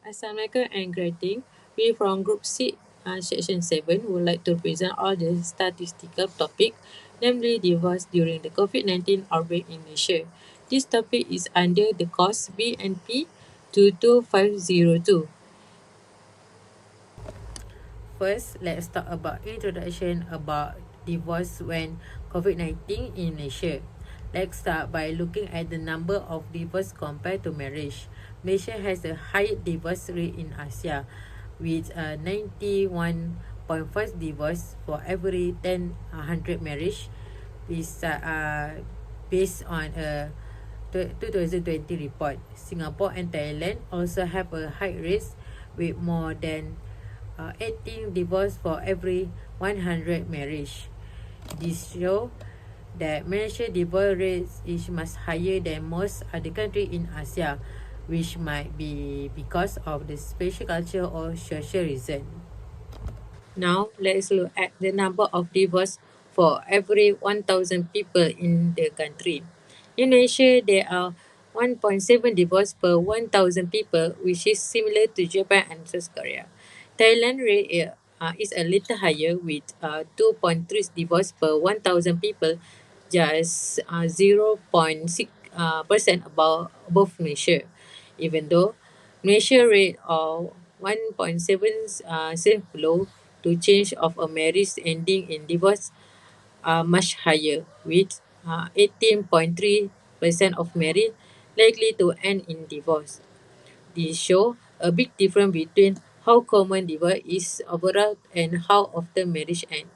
Assalamualaikum and greeting. We from Group C, Section 7 would like to present all the statistical topic, namely divorce during the COVID-19 outbreak in Malaysia. This topic is under the course BNP 22502. First, let's talk about introduction about divorce when COVID-19 in Malaysia. Let's start by looking at the number of divorce compared to marriage. Malaysia has the highest divorce rate in Asia, with 91.5 divorce for every 100 marriage, based on a 2020 report. Singapore and Thailand also have a high rate with more than 18 divorce for every 100 marriage. This show that Malaysia divorce rate is much higher than most other countries in Asia, which might be because of the special culture or social reason. Now, let's look at the number of divorce for every 1,000 people in the country. In Malaysia, there are 1.7 divorce per 1,000 people, which is similar to Japan and South Korea. Thailand rate is a little higher with 2.3 divorce per 1,000 people, just 0.6% above Malaysia. Even though Malaysia rate of 1.7 safe below to change of a marriage ending in divorce are much higher, with 18.3% of marriage likely to end in divorce. This show a big difference between how common divorce is overall and how often marriage end.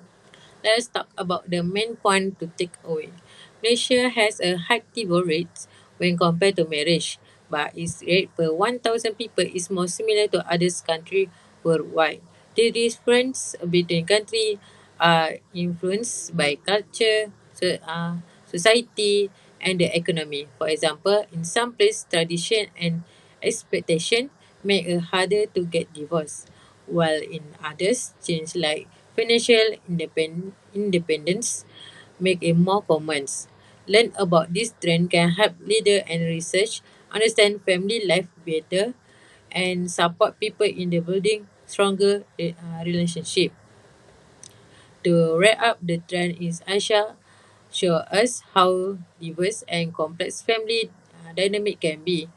Let's talk about the main point to take away. Malaysia has a high divorce rate when compared to marriage, but its rate per 1,000 people is more similar to other countries worldwide. The difference between countries are influenced by culture, society, and the economy. For example, in some places, tradition and expectation make it harder to get divorced, while in others, change like financial independence make it more common. Learn about this trend can help leader and research understand family life better and support people in the building stronger relationship. To wrap up the trend is Aisha show us how diverse and complex family dynamic can be.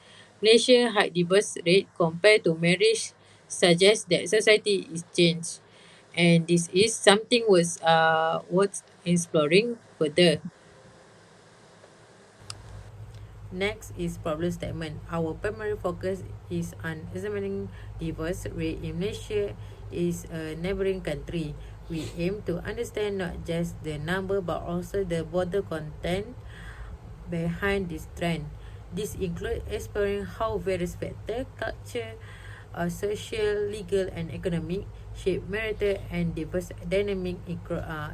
Malaysia high divorce rate compared to marriage suggests that society is changed, and this is something worth exploring further. Next is problem statement. Our primary focus is on examining divorce rate in Malaysia is a neighboring country. We aim to understand not just the number but also the broader content behind this trend. This includes exploring how various factors, culture, social, legal, and economic shape marital and divorce dynamic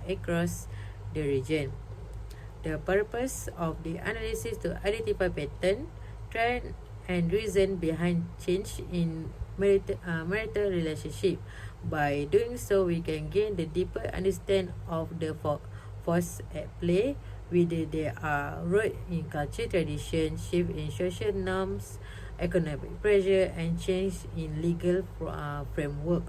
across the region. The purpose of the analysis to identify pattern, trend, and reason behind change in marital relationship. By doing so, we can gain the deeper understand of the force at play, whether they are root in culture, tradition, shift in social norms, economic pressure, and change in legal framework.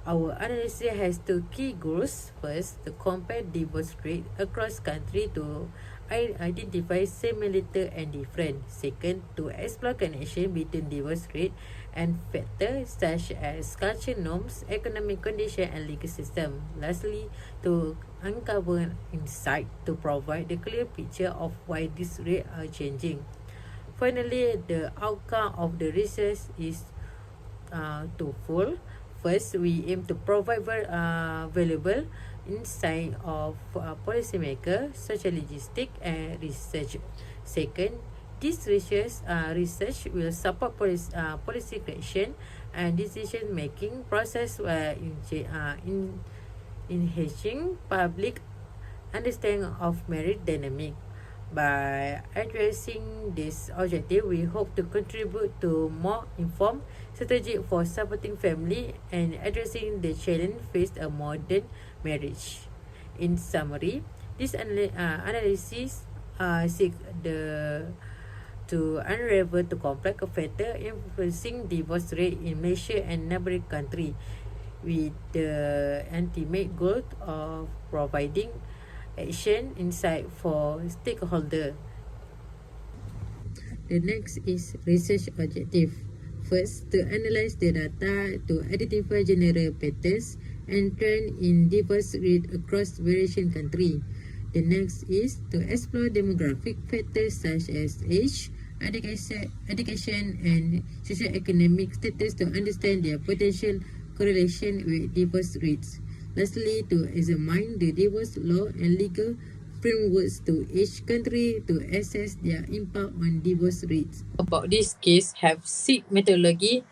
Our analysis has two key goals. First, to compare divorce rate across country to identify similarity and difference. Second, to explore connection between divorce rate and factors such as culture norms, economic condition, and legal system. Lastly, to uncover insight to provide the clear picture of why these rates are changing. Finally, the outcome of the research is twofold. First, we aim to provide valuable insight of policymaker, sociologistic, and research. Second, this research will support policy creation and decision making process in enhancing public understanding of marriage dynamic. By addressing this objective, we hope to contribute to more informed strategy for supporting family and addressing the challenge faced a modern marriage. In summary, this analysis seek the to unravel the complex factor influencing divorce rate in Malaysia and neighboring country, with the ultimate goal of providing action insight for stakeholder. The next is research objective. First, to analyze the data to identify general patterns and trend in divorce rate across various countries. The next is to explore demographic factors such as age, education and socioeconomic status to understand their potential correlation with divorce rates. Lastly, to examine the divorce law and legal frameworks to each country to assess their impact on divorce rates. About this case, have six methodology,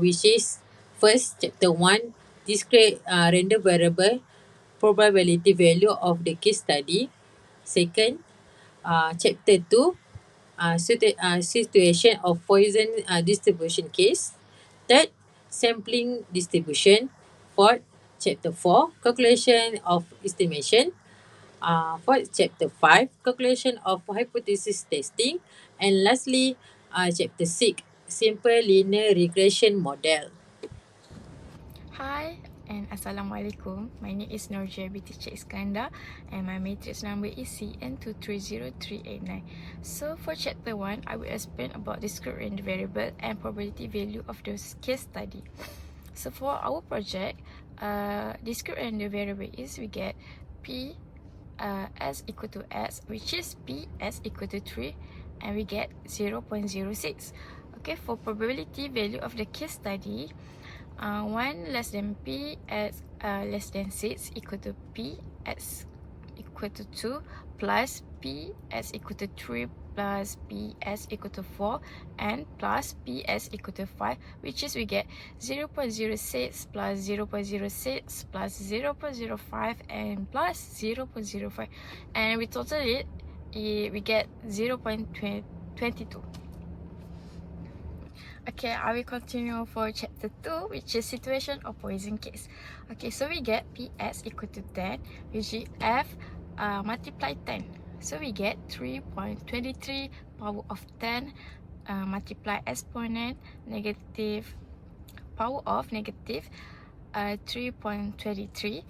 which is first chapter 1, describe random variable probability value of the case study. Second, chapter 2, situation of Poisson distribution case. Third, sampling distribution. Fourth, chapter 4, calculation of estimation. For chapter 5, calculation of hypothesis testing. And lastly, chapter 6, simple linear regression model. Hi and Assalamualaikum. My name is Norja binti Cik Iskandar and my matrix number is CN230389. So for chapter 1, I will explain about discrete random variable and probability value of the case study. So for our project, discrete random variable is we get P S equal to S, which is P S equal to 3 and we get 0.06. Okay, for probability value of the case study, 1 less than P as less than 6 equal to P as equal to 2 plus P as equal to 3 plus P as equal to 4 and plus P as equal to 5, which is we get 0.06 plus 0.06 plus 0.05 and plus 0.05, and we total it, we get 0.22. Okay, I will continue for chapter 2, which is situation of Poisson case. Okay, so we get PS equal to 10, which is F multiply 10. So we get 3.23 power of 10 multiply exponent negative power of negative 3.23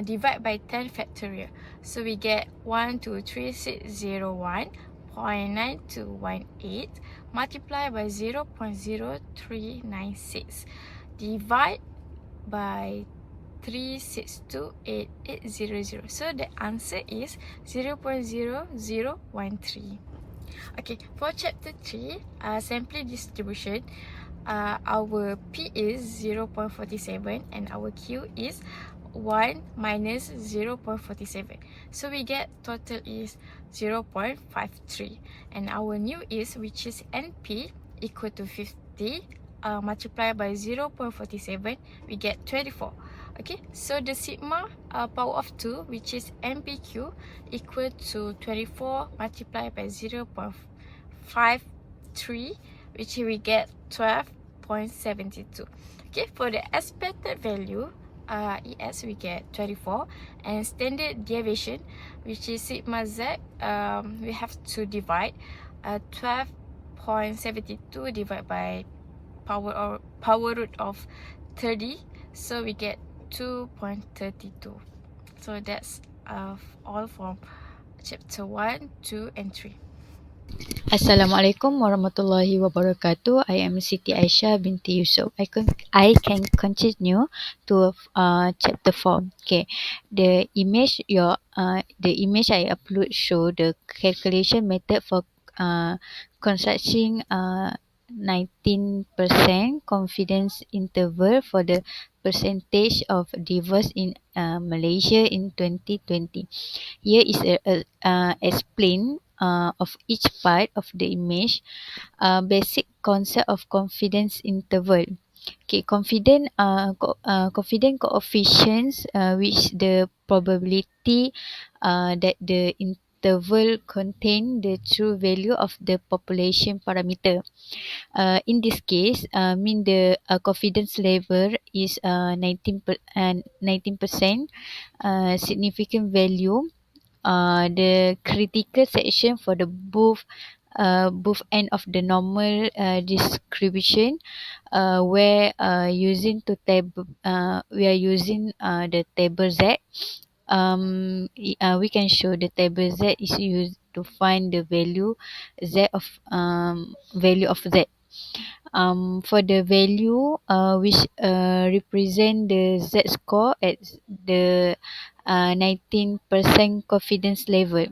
divide by 10 factorial. So we get 123,601.9218 multiply by 0.0396 divide by 3628800. So the answer is 0.0013. Okay, for chapter 3, sampling distribution, our P is 0.47 and our Q is 1 minus 0.47. So we get total is 0.53. And our new is, which is NP equal to 50 multiplied by 0.47, we get 24. Okay, so the sigma power of 2, which is MPQ, equal to 24 multiplied by 0.53, which we get 12.72. Okay, for the expected value, ES we get 24, and standard deviation, which is sigma Z, we have to divide 12.72 divided by power root of 30, so we get 2.32. So that's all from chapter 1, 2 and 3. Assalamualaikum warahmatullahi wabarakatuh. I am Siti Aisyah binti Yusof. I can continue to chapter 4. Okay, the image I upload show the calculation method for constructing 19% confidence interval for the percentage of divorce in Malaysia in 2020. Here is a explain of each part of the image. Basic concept of confidence interval. Okay, confident coefficients, which the probability that the interval contain the true value of the population parameter. In this case, mean the confidence level is 19%, significant value. The critical section for the both both end of the normal distribution, where using to table we are using the table Z. We can show the table Z is used to find the value of Z. For the value which represent the Z score at the 19% confidence level.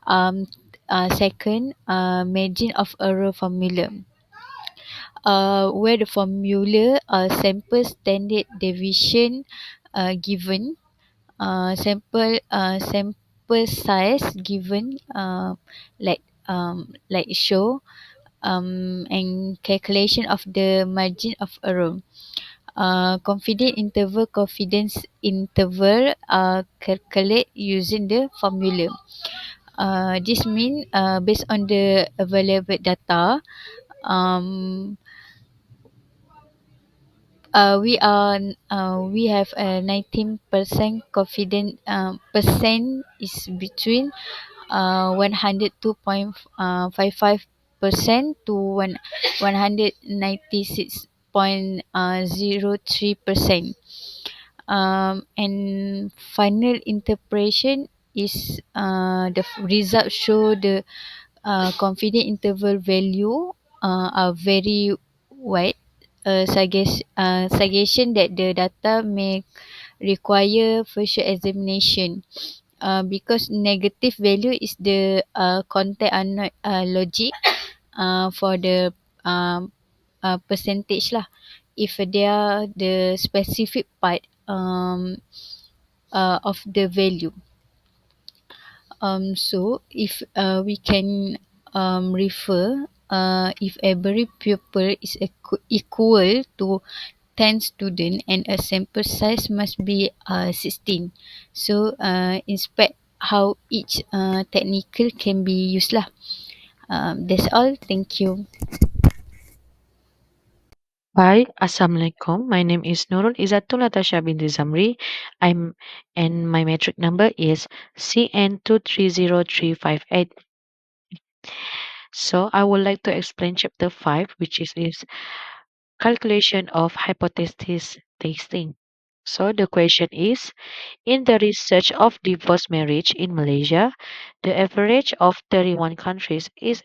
Um, Second, margin of error formula. Where the formula sample standard deviation given, sample size given, like show, and calculation of the margin of error. Confidence interval calculate using the formula. This means based on the available data, um, we have a 19% confident percent is between 102.55% to 196.03%. And final interpretation is result show the confident interval value are very wide, suggestion that the data may require further examination, because negative value is the content unknown logic for the um, percentage lah. If they are the specific part of the value. So if we can refer, if every pupil is equal to 10 student and a sample size must be 16. So inspect how each technical can be used lah. That's all. Thank you. Hi, Assalamualaikum. My name is Nurul Izzatul Natasha binti Zamri. I'm and my metric number is CN230358. So I would like to explain chapter 5, which is calculation of hypothesis testing. So the question is, in the research of divorce marriage in Malaysia, the average of 31 countries is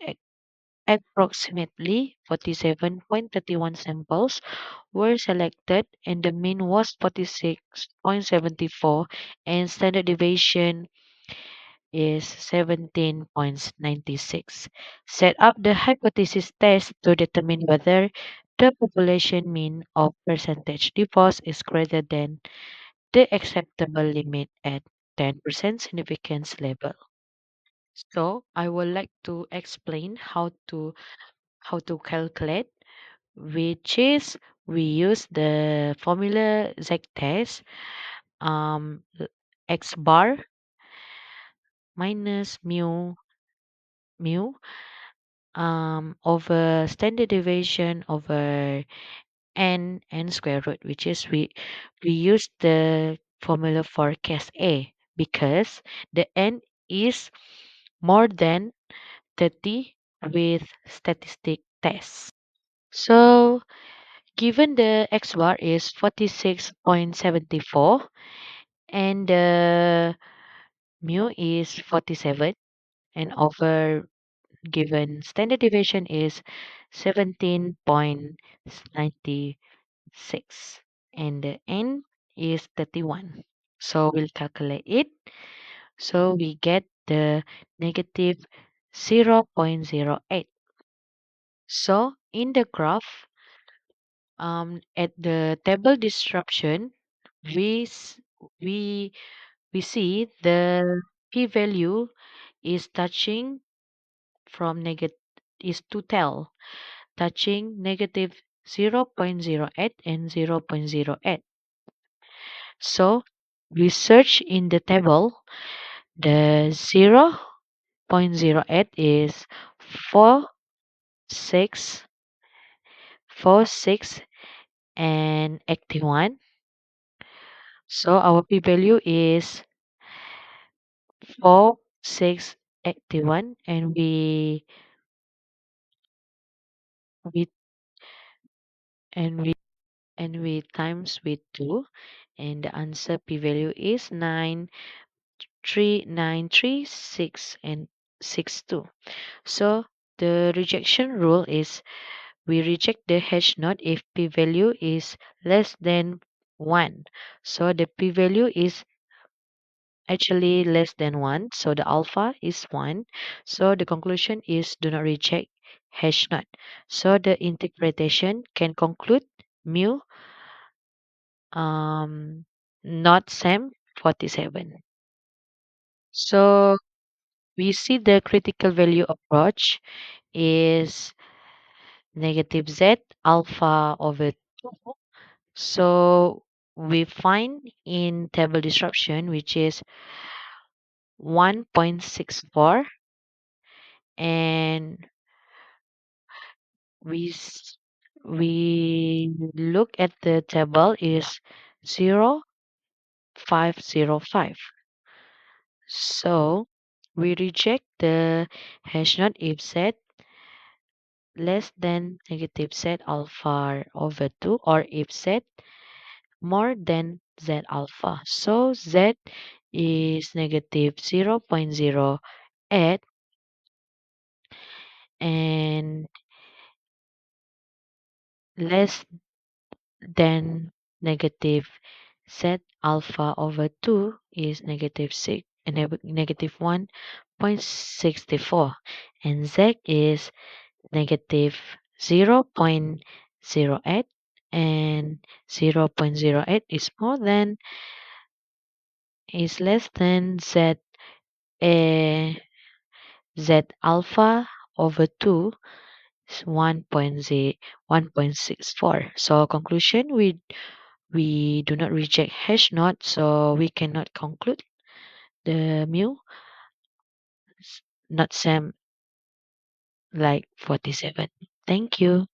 approximately 47.31 samples were selected and the mean was 46.74 and standard deviation is 17.96. Set up the hypothesis test to determine whether the population mean of percentage divorce is greater than the acceptable limit at 10% significance level. So I would like to explain how to calculate, which is we use the formula Z test, l- x bar minus mu over standard deviation over n square root, which is we use the formula for case A because the n is more than 30 with statistic test. So given the x bar is 46.74 and the mu is 47 and over given standard deviation is 17.96 and the n is 31. So we'll calculate it. So we get the negative 0.08. So in the graph, at the table disruption, we s- we we see the p-value is touching from negative is to tell touching negative 0.08 and 0.08. So we search in the table, the 0.08 is 4 6 4 6 and 81. So our p-value is 4 6 81 and we we and we and we times with 2, and the answer p value is 93936 and 62. So the rejection rule is we reject the hash node if p value is less than 1. So the p value is actually less than 1, so the alpha is 1. So the conclusion is do not reject hash node. So the interpretation can conclude mu not same 47. So we see the critical value approach is negative z alpha over 2. So we find in table disruption which is 1.64, and we s- we look at the table is 0.505. So we reject the hash node if z less than negative z alpha over 2 or if z more than z alpha. So z is negative 0.08 and less than negative z alpha over 2 is negative 6 and negative 1.64, and z is negative 0.08, and 0.08 is less than uh, z alpha over 2 is 1.64. So conclusion, we do not reject hash node, so we cannot conclude the mu not same like 47. Thank you.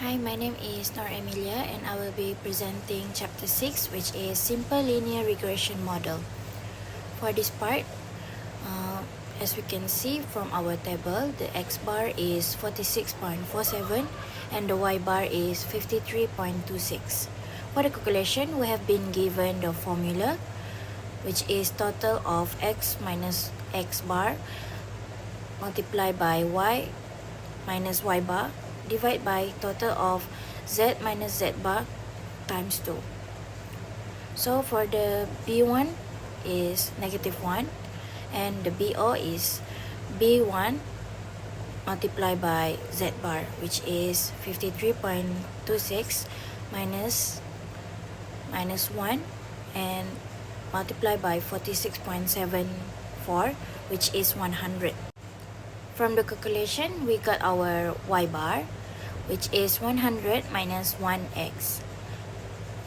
Hi, my name is Nor Emilia and I will be presenting chapter 6, which is Simple Linear Regression Model. For this part, uh, as we can see from our table, the x bar is 46.47 and the y bar is 53.26. For the calculation, we have been given the formula, which is total of x minus x bar multiplied by y minus y bar divided by total of z minus z bar times 2. So for the B1 is negative 1 and the BO is B1 multiplied by z bar, which is 53.26 minus 1 and multiplied by 46.74, which is 100. From the calculation, we got our y bar, which is 100 minus 1x.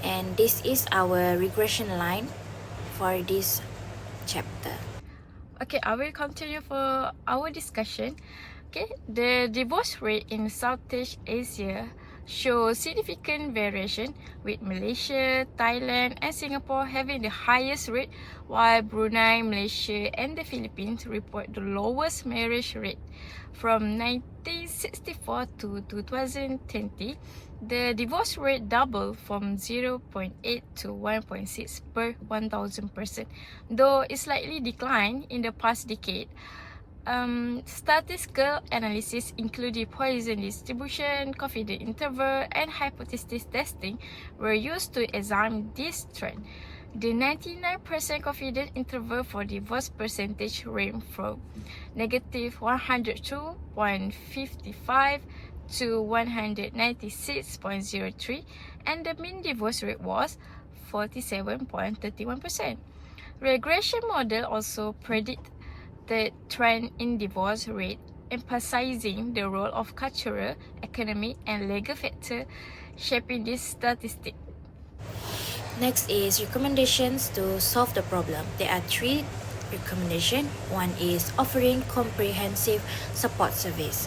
And this is our regression line for this chapter. Okay, I will continue for our discussion. Okay, the divorce rate in Southeast Asia shows significant variation, with Malaysia, Thailand and Singapore having the highest rate, while Brunei, Malaysia and the Philippines report the lowest marriage rate. From 1964 to 2020, the divorce rate doubled from 0.8 to 1.6 per 1,000 person, though it slightly declined in the past decade. Statistical analysis, including Poisson distribution, confidence interval, and hypothesis testing, were used to examine this trend. The 99% confidence interval for divorce percentage ranged from negative 102.55 to 196.03, and the mean divorce rate was 47.31%. Regression model also predict the trend in divorce rate, emphasizing the role of cultural, economic, and legal factors shaping this statistic. Next is recommendations to solve the problem. There are 3 recommendations. One is offering comprehensive support service.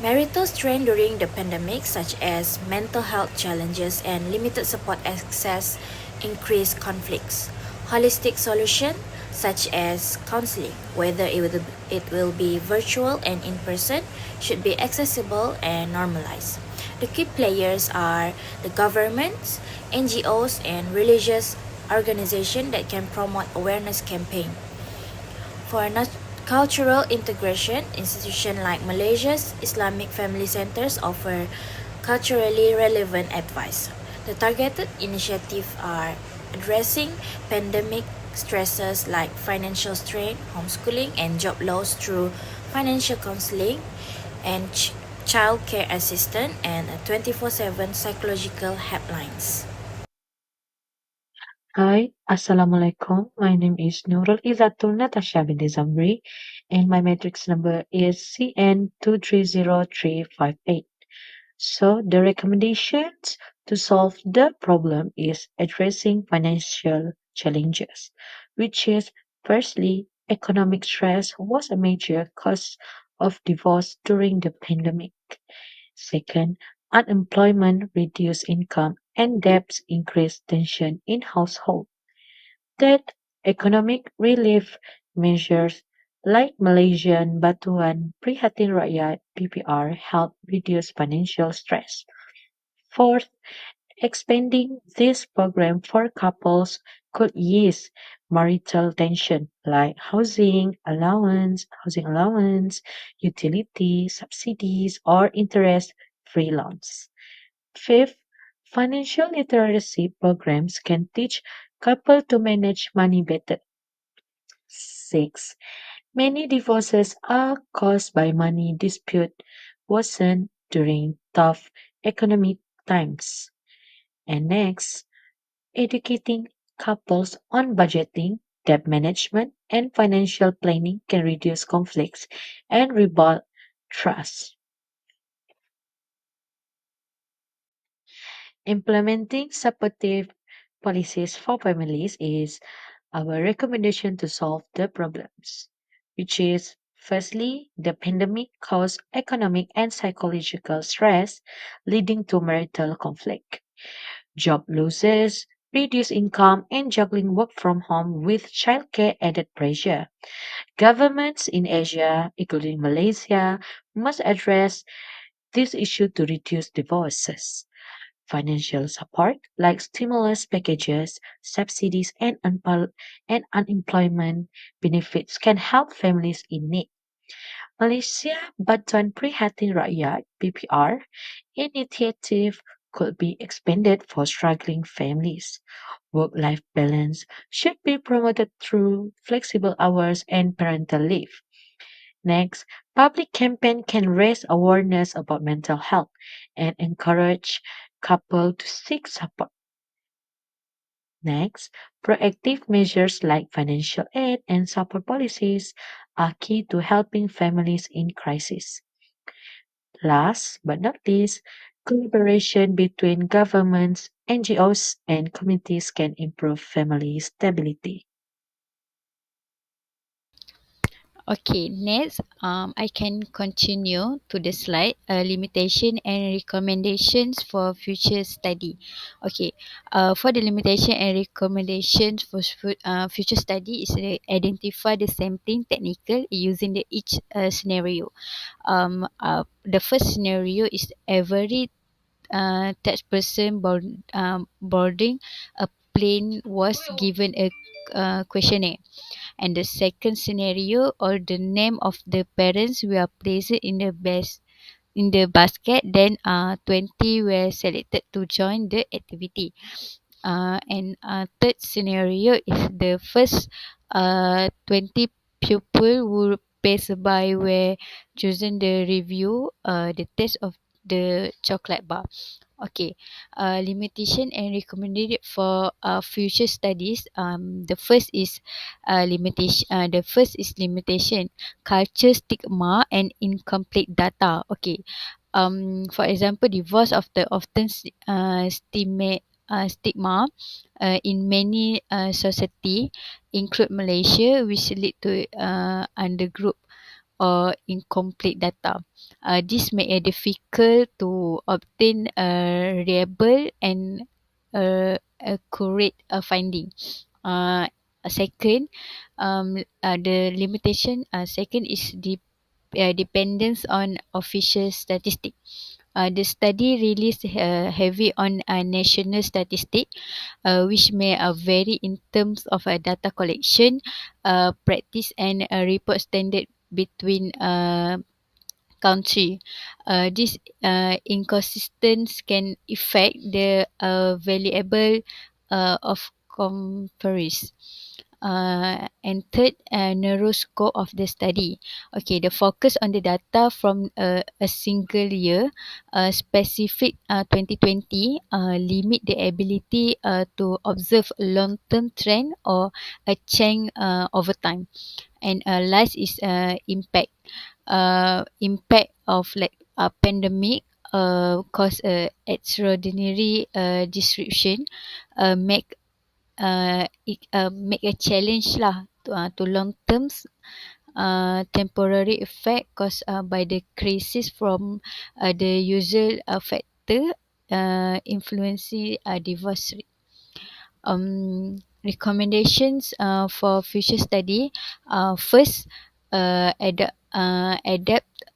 Marital strain during the pandemic, such as mental health challenges and limited support access, increased conflicts. Holistic solution, such as counseling, whether it will be virtual and in person, should be accessible and normalized. The key players are the governments, NGOs, and religious organizations that can promote awareness campaign. For cultural integration, institutions like Malaysia's Islamic Family Centers offer culturally relevant advice. The targeted initiatives are addressing pandemic stresses like financial strain, homeschooling, and job loss through financial counseling and child care assistance and 24/7 psychological helplines. Hi, Assalamualaikum. My name is Nurul Izatul Natasha binti Zamri, and my matrix number is CN230358. So, the recommendations to solve the problem is addressing financial challenges, which is firstly, economic stress was a major cause of divorce during the pandemic. Second, unemployment reduced income and debts increased tension in household. Third, economic relief measures like Malaysian Bantuan Prihatin Rakyat (BPR) help reduce financial stress. Fourth, expanding this program for couples could ease marital tension like housing allowance, utility subsidies, or interest-free loans. Fifth, financial literacy programs can teach couples to manage money better. Six, many divorces are caused by money dispute worsen during tough economic times. And next, educating couples on budgeting, debt management, and financial planning can reduce conflicts and rebuild trust. Implementing supportive policies for families is our recommendation to solve the problems, which is firstly, the pandemic caused economic and psychological stress, leading to marital conflict, job losses, reduced income, and juggling work from home with childcare added pressure. Governments in Asia, including Malaysia, must address this issue to reduce divorces. Financial support like stimulus packages, subsidies, and unemployment benefits can help families in need. Malaysia Bantuan Prihatin Rakyat (BPR) initiative could be expanded for struggling families. Work-life balance should be promoted through flexible hours and parental leave. Next, public campaign can raise awareness about mental health and encourage couple to seek support. Next, proactive measures like financial aid and support policies are key to helping families in crisis. Last but not least, collaboration between governments, NGOs, and communities can improve family stability. Okay, next, I can continue to the slide, limitation and recommendations for future study. Okay, for the limitation and recommendations for future study is identify the sampling technical using the each scenario. The first scenario is every third person boarding a plane was given a questionnaire, and the second scenario or the name of the parents were placed in the best in the basket, then 20 were selected to join the activity. And third scenario is the first 20 pupil who passed by were chosen the review the test of the chocolate bar. Okay, limitation and recommended for future studies. The first is limitation. The first is limitation, culture stigma and incomplete data. Okay, for example, divorce of the often stigma in many society, include Malaysia, which lead to undergroup or incomplete data. This make it difficult to obtain a reliable and accurate finding. Uh, Second, the limitation. Second is dependence on official statistics. The study released heavy on national statistic, which may vary in terms of data collection, practice, and report standard between country. This inconsistency can affect the valuable of comparison. And third, narrow scope of the study. Okay, the focus on the data from a single year, specific 2020, limit the ability to observe long-term trend or a change over time. And last is impact. Impact of like a pandemic cause extraordinary disruption, make make a challenge lah to long terms temporary effect caused by the crisis from the usual factor influencing divorce rate. Recommendations for future study. First, adapt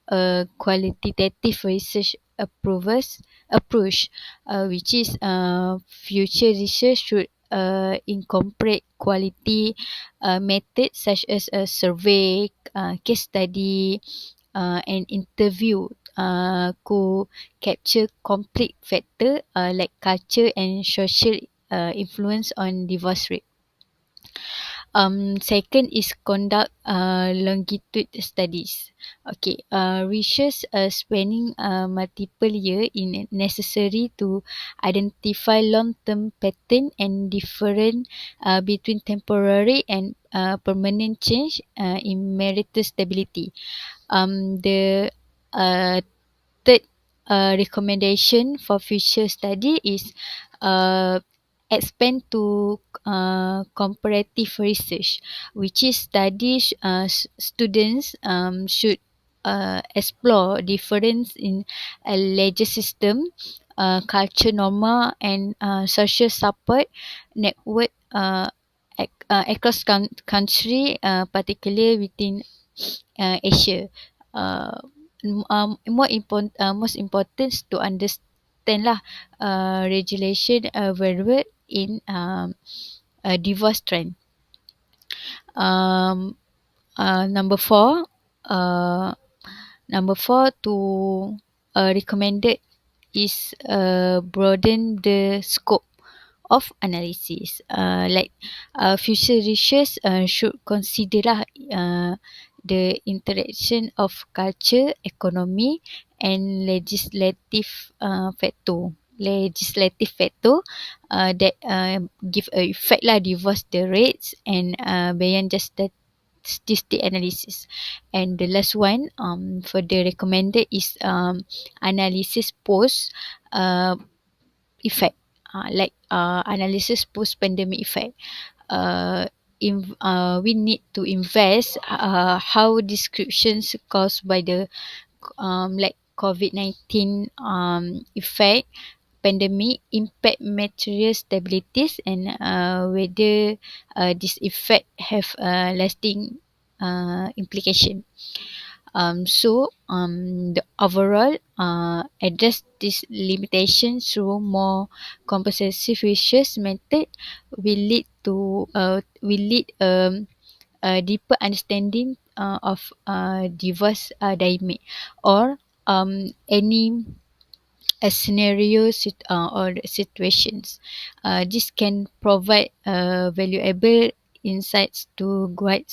a qualitative research approach, which is future research should incorporate quality methods such as a survey, case study, and interview could capture complete factor like culture and social influence on divorce rate. Second is conduct longitude studies. Okay, research spanning multiple year is necessary to identify long-term pattern and difference between temporary and permanent change in marital stability. The third recommendation for future study is uh, expand to comparative research, which is studies students should explore difference in a legal system, culture norma, and social support network across country, particularly within Asia. Uh, most important to understand lah regulation variable in divorce trend. Um, number four, uh, number four to recommended is broaden the scope of analysis. Like future research should consider the interaction of culture, economy, and legislative factor that give a effect lah divorce the rates and beyond just that statistic analysis. And the last one for the recommended is analysis post uh, effect, like analysis post pandemic effect. We need to invest how descriptions caused by the like COVID-19 effect pandemic impact material stabilities, and whether this effect have lasting implication. The overall address this limitation through more comprehensive research method will lead a deeper understanding of divorce dynamic or any or situations. This can provide valuable insights to guide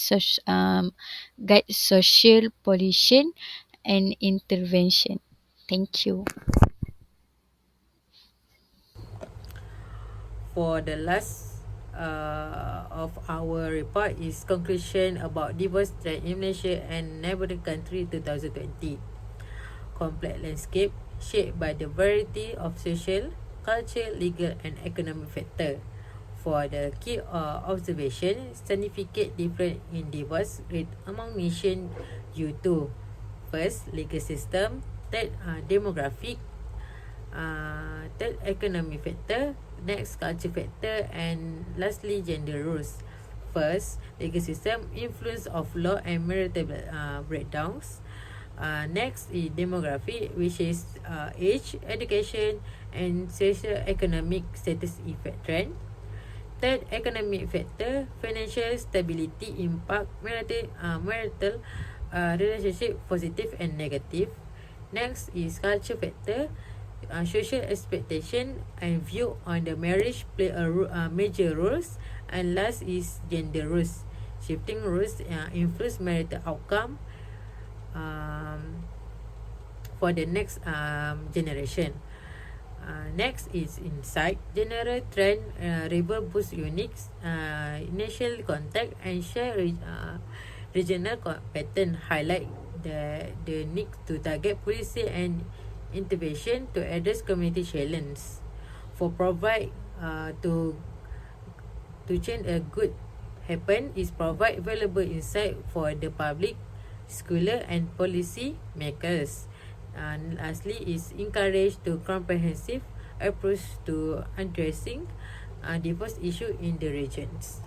social policy and intervention. Thank you. For the last of our report is conclusion about divorce trend in Malaysia and neighbouring country 2020. Complex landscape shaped by the variety of social, cultural, legal and economic factor. For the key observation, significant difference in divorce rate among nations due to first, legal system, third, demographic, third, economic factor, next, culture factor, and lastly, gender roles. First, legal system influence of law and marital breakdowns. Next is demography, which is age, education, and socio-economic status effect trend. Third, economic factor, financial stability impact marital relationship positive and negative. Next is culture factor, social expectation and view on the marriage play a major roles. And last is gender roles. Shifting roles influence marital outcome for the next generation. Next is insight, general trend, rival boost unique, initial contact and share regional pattern highlight the need to target policy and intervention to address community challenge. For provide to change a good happen is provide valuable insight for the public, scholar and policy makers. And lastly is encourage to comprehensive approach to addressing divorce issue in the regions.